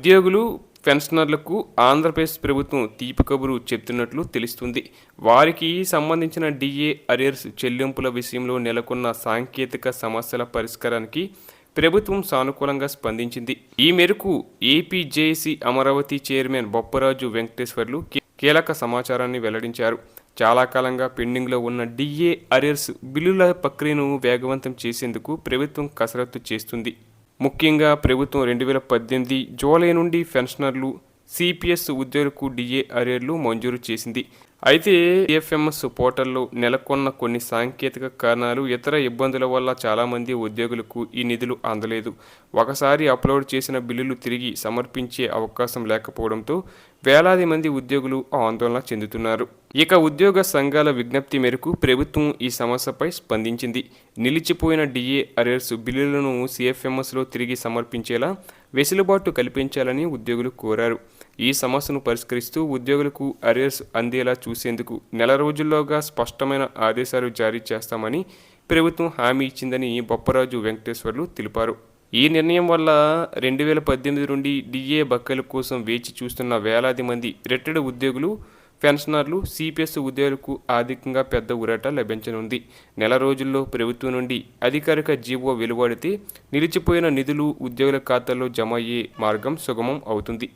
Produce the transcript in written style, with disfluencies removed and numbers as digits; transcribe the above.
ఉద్యోగులు, పెన్షనర్లకు ఆంధ్రప్రదేశ్ ప్రభుత్వం తీపి కబురు చెప్తున్నట్లు తెలుస్తుంది. వారికి సంబంధించిన డిఏ అరియర్స్ చెల్లింపుల విషయంలో నెలకొన్న సాంకేతిక సమస్యల పరిష్కారానికి ప్రభుత్వం సానుకూలంగా స్పందించింది. ఈ మేరకు AP JAC Amaravati chairman Bopparaju Venkateswarlu కీలక సమాచారాన్ని వెల్లడించారు. చాలా కాలంగా పెండింగ్లో ఉన్న డిఏ అరియర్స్ బిల్లుల ప్రక్రియను వేగవంతం చేసేందుకు ప్రభుత్వం కసరత్తు చేస్తుంది. ముఖ్యంగా ప్రభుత్వం 2018 జూలై నుండి పెన్షనర్లు, సిపిఎస్ ఉద్యోగులకు డిఏ అరియర్లు మంజూరు చేసింది. అయితే సిఎఫ్ఎంఎస్ పోర్టల్లో నెలకొన్న కొన్ని సాంకేతిక కారణాలు, ఇతర ఇబ్బందుల వల్ల చాలామంది ఉద్యోగులకు ఈ నిధులు అందలేదు. ఒకసారి అప్లోడ్ చేసిన బిల్లులు తిరిగి సమర్పించే అవకాశం లేకపోవడంతో వేలాది మంది ఉద్యోగులు ఆందోళన చెందుతున్నారు. ఇక ఉద్యోగ సంఘాల విజ్ఞప్తి మేరకు ప్రభుత్వం ఈ సమస్యపై స్పందించింది. నిలిచిపోయిన డిఏ అరియర్స్ బిల్లులను సిఎఫ్ఎంఎస్లో తిరిగి సమర్పించేలా వెసులుబాటు కల్పించాలని ఉద్యోగులు కోరారు. ఈ సమస్యను పరిష్కరిస్తూ ఉద్యోగులకు అరియర్స్ అందేలా చూసేందుకు నెల రోజుల్లోగా స్పష్టమైన ఆదేశాలు జారీ చేస్తామని ప్రభుత్వం హామీ ఇచ్చిందని బొప్పరాజు వెంకటేశ్వర్లు తెలిపారు. ఈ నిర్ణయం వల్ల 2018 నుండి డిఏ బకాయిల కోసం వేచి చూస్తున్న వేలాది మంది రిటైర్డ్ ఉద్యోగులు, పెన్షనర్లు, సిపిఎస్ ఉద్యోగులకు ఆర్థికంగా పెద్ద ఊరట లభించనుంది. నెల రోజుల్లో ప్రభుత్వం నుండి అధికారిక జీవో వెలువడితే నిలిచిపోయిన నిధులు ఉద్యోగుల ఖాతాల్లో జమ అయ్యే మార్గం సుగమం అవుతుంది.